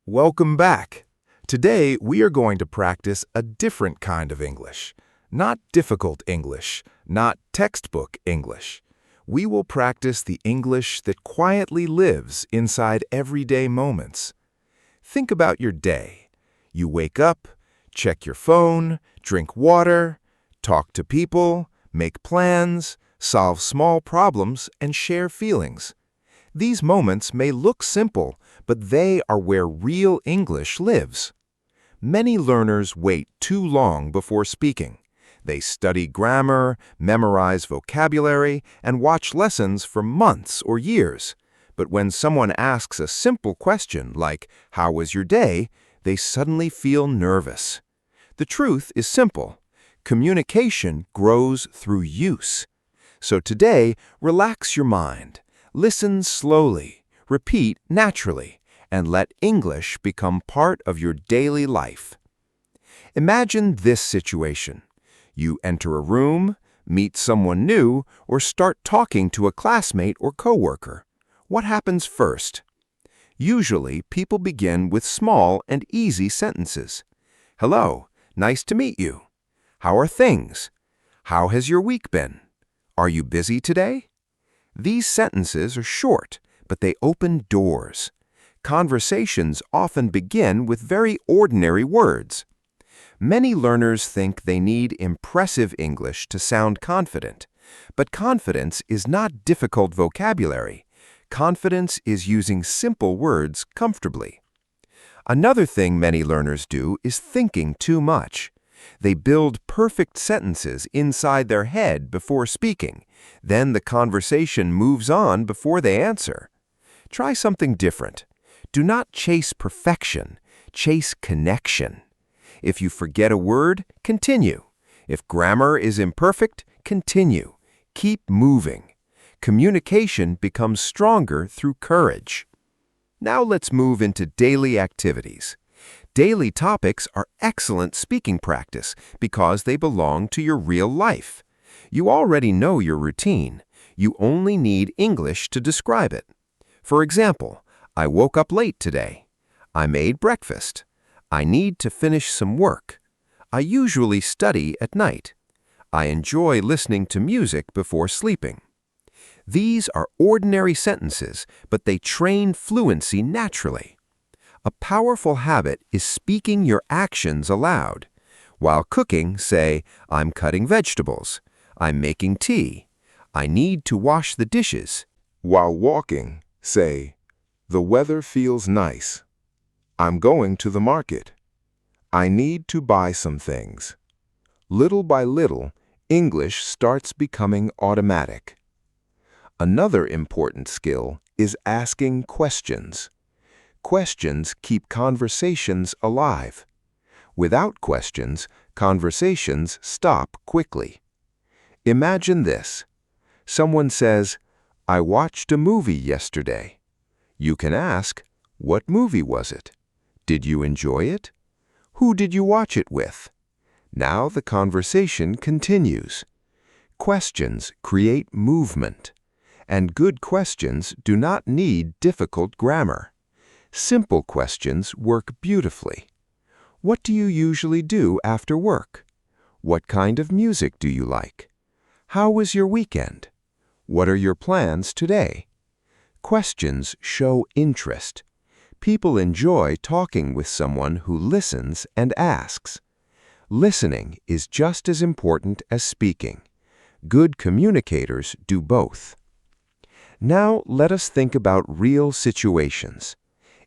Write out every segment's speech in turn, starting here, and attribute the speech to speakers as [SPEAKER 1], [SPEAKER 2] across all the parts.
[SPEAKER 1] Welcome back. Today, we are going to practice a different kind of English. Not difficult English, not textbook English. We will practice the English that quietly lives inside everyday moments. Think about your day. You wake up, check your phone, drink water, talk to people, make plans, solve small problems, and share feelings. These moments may look simple, but they are where real English lives. Many learners wait too long before speaking. They study grammar, memorize vocabulary, and watch lessons for months or years. But when someone asks a simple question like, "How was your day?" they suddenly feel nervous. The truth is simple. Communication grows through use. So today, relax your mind. Listen slowly, repeat naturally, and let English become part of your daily life. Imagine this situation. You enter a room, meet someone new, or start talking to a classmate or coworker. What happens first? Usually, people begin with small and easy sentences. Hello, nice to meet you. How are things? How has your week been? Are you busy today? These sentences are short, but they open doors. Conversations often begin with very ordinary words. Many learners think they need impressive English to sound confident, but confidence is not difficult vocabulary. Confidence is using simple words comfortably. Another thing many learners do is thinking too much. They build perfect sentences inside their head before speaking. Then the conversation moves on before they answer. Try something different. Do not chase perfection, chase connection. If you forget a word, continue. If grammar is imperfect, continue. Keep moving. Communication becomes stronger through courage. Now let's move into daily activities. Daily topics are excellent speaking practice because they belong to your real life. You already know your routine. You only need English to describe it. For example, I woke up late today. I made breakfast. I need to finish some work. I usually study at night. I enjoy listening to music before sleeping. These are ordinary sentences, but they train fluency naturally. A powerful habit is speaking your actions aloud. While cooking, say, I'm cutting vegetables. I'm making tea. I need to wash the dishes.
[SPEAKER 2] While walking, say, the weather feels nice. I'm going to the market. I need to buy some things. Little by little, English starts becoming automatic. Another important skill is asking questions. Questions keep conversations alive. Without questions, conversations stop quickly. Imagine this. Someone says, I watched a movie yesterday. You can ask, what movie was it? Did you enjoy it? Who did you watch it with? Now the conversation continues. Questions create movement, and good questions do not need difficult grammar. Simple questions work beautifully. What do you usually do after work? What kind of music do you like? How was your weekend? What are your plans today? Questions show interest. People enjoy talking with someone who listens and asks. Listening is just as important as speaking. Good communicators do both. Now let us think about real situations.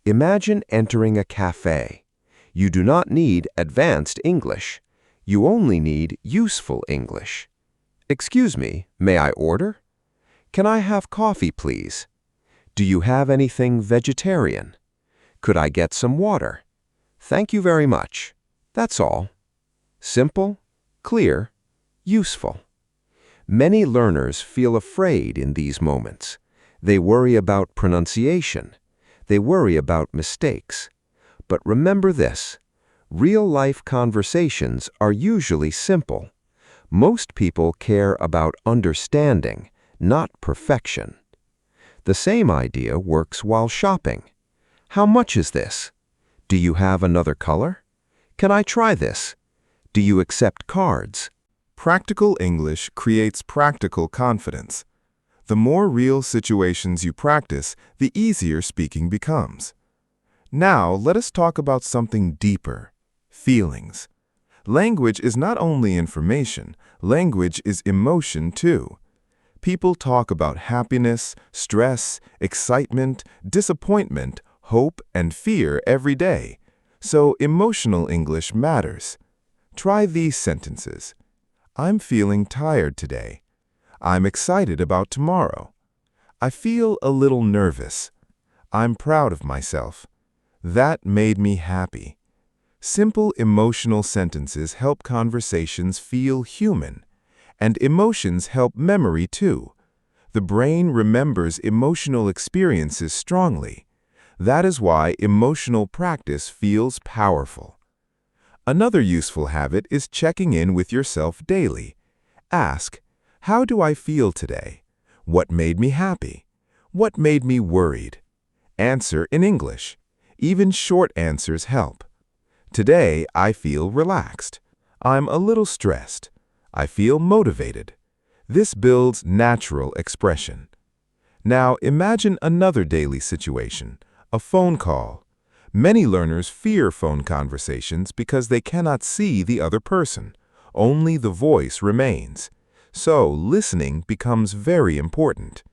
[SPEAKER 2] Imagine entering a cafe. You do not need advanced English. You only need useful English. Excuse me, may I order? Can I have coffee, please? Do you have anything vegetarian? Could I get some water? Thank you very much. That's all. Simple, clear, useful. Many learners feel afraid in these moments. They worry about pronunciation. They worry about mistakes. But remember this, real-life conversations are usually simple. Most people care about understanding, not perfection. The same idea works while shopping. How much is this?
[SPEAKER 3] Do you have another color? Can I try this? Do you accept cards?
[SPEAKER 1] Practical English creates practical confidence. The more real situations you practice, the easier speaking becomes. Now, let us talk about something deeper: feelings. Language is not only information, language is emotion too. People talk about happiness, stress, excitement, disappointment, hope, and fear every day. So emotional English matters. Try these sentences. I'm feeling tired today. I'm excited about tomorrow. I feel a little nervous. I'm proud of myself. That made me happy. Simple emotional sentences help conversations feel human. And emotions help memory too. The brain remembers emotional experiences strongly. That is why emotional practice feels powerful. Another useful habit is checking in with yourself daily. Ask, how do I feel today? What made me happy? What made me worried? Answer in English. Even short answers help. Today, I feel relaxed. I'm a little stressed. I feel motivated. This builds natural expression. Now, imagine another daily situation, a phone call. Many learners fear phone conversations because they cannot see the other person. Only the voice remains. So, listening becomes very important.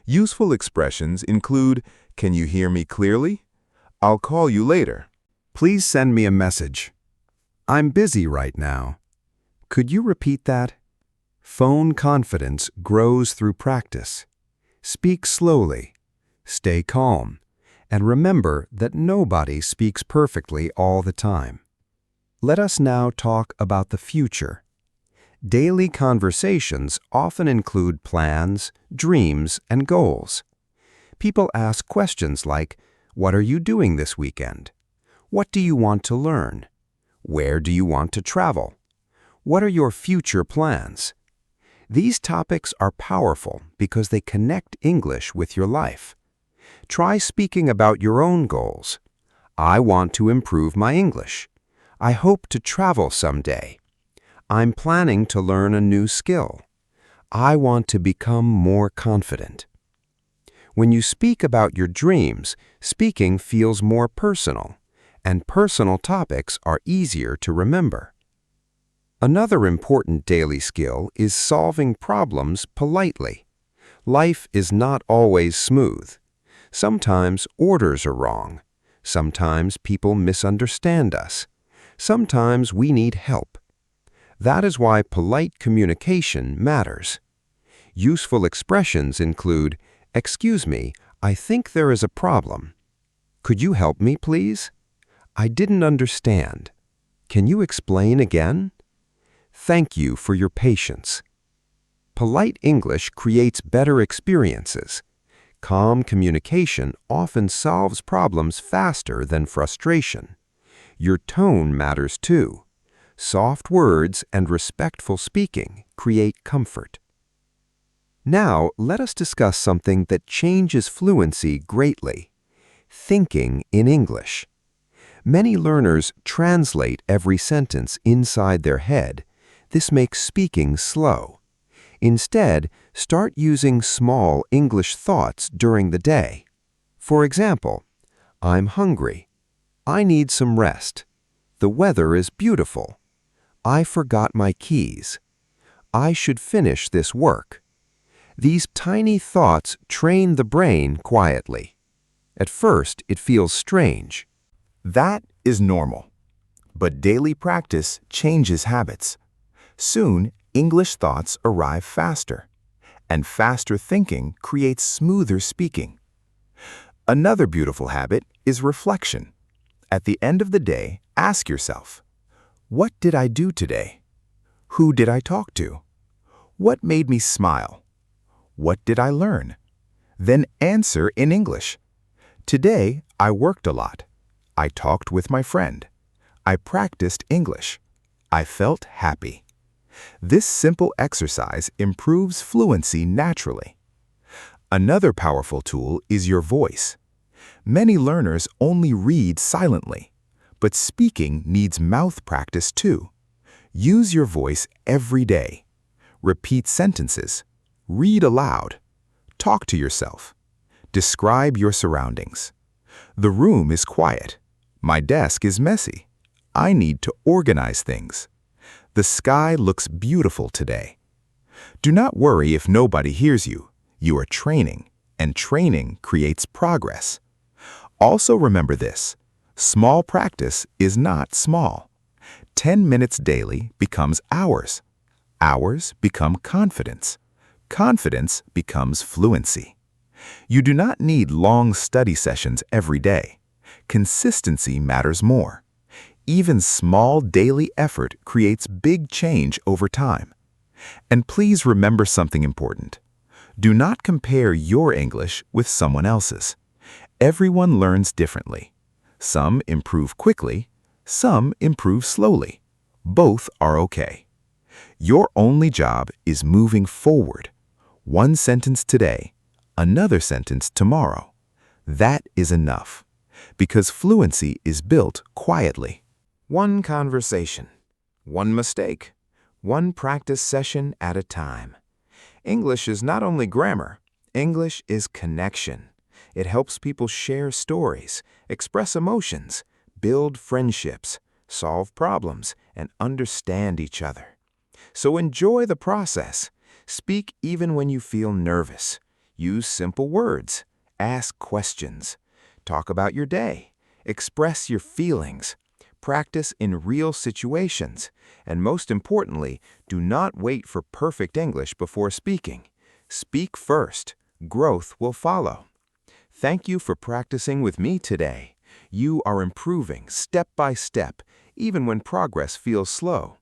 [SPEAKER 1] Useful expressions include, "Can you hear me clearly?" "I'll call you later."
[SPEAKER 4] Please send me a message. I'm busy right now. Could you repeat that? Phone confidence grows through practice. Speak slowly. Stay calm. And remember that nobody speaks perfectly all the time. Let us now talk about the future. Daily conversations often include plans, dreams, and goals. People ask questions like, "What are you doing this weekend? What do you want to learn? Where do you want to travel? What are your future plans?" These topics are powerful because they connect English with your life. Try speaking about your own goals. I want to improve my English. I hope to travel someday. I'm planning to learn a new skill. I want to become more confident. When you speak about your dreams, speaking feels more personal, and personal topics are easier to remember. Another important daily skill is solving problems politely. Life is not always smooth. Sometimes orders are wrong. Sometimes people misunderstand us. Sometimes we need help. That is why polite communication matters. Useful expressions include, "Excuse me, I think there is a problem. Could you help me, please? I didn't understand. Can you explain again? Thank you for your patience." Polite English creates better experiences. Calm communication often solves problems faster than frustration. Your tone matters too. Soft words and respectful speaking create comfort. Now, let us discuss something that changes fluency greatly: thinking in English. Many learners translate every sentence inside their head. This makes speaking slow. Instead, start using small English thoughts during the day. For example, I'm hungry. I need some rest. The weather is beautiful. I forgot my keys. I should finish this work. These tiny thoughts train the brain quietly. At first, it feels strange.
[SPEAKER 1] That is normal. But daily practice changes habits. Soon, English thoughts arrive faster. And faster thinking creates smoother speaking. Another beautiful habit is reflection. At the end of the day, ask yourself, what did I do today? Who did I talk to? What made me smile? What did I learn? Then answer in English. Today, I worked a lot. I talked with my friend. I practiced English. I felt happy. This simple exercise improves fluency naturally. Another powerful tool is your voice. Many learners only read silently. But speaking needs mouth practice too. Use your voice every day. Repeat sentences. Read aloud. Talk to yourself. Describe your surroundings. The room is quiet. My desk is messy. I need to organize things. The sky looks beautiful today. Do not worry if nobody hears you. You are training, and training creates progress. Also remember this: small practice is not small. 10 minutes daily becomes hours. Hours become confidence. Confidence becomes fluency. You do not need long study sessions every day. Consistency matters more. Even small daily effort creates big change over time. And please remember something important. Do not compare your English with someone else's. Everyone learns differently. Some improve quickly, some improve slowly. Both are okay. Your only job is moving forward. One sentence today, another sentence tomorrow. That is enough, because fluency is built quietly. One conversation, one mistake, one practice session at a time. English is not only grammar, English is connection. It helps people share stories, express emotions, build friendships, solve problems, and understand each other. So enjoy the process. Speak even when you feel nervous. Use simple words. Ask questions. Talk about your day. Express your feelings. Practice in real situations. And most importantly, do not wait for perfect English before speaking. Speak first. Growth will follow. Thank you for practicing with me today. You are improving step by step, even when progress feels slow.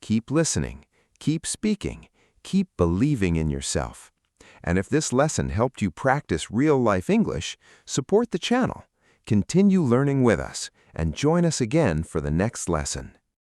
[SPEAKER 1] Keep listening, keep speaking, keep believing in yourself. And if this lesson helped you practice real-life English, support the channel. Continue learning with us, and join us again for the next lesson.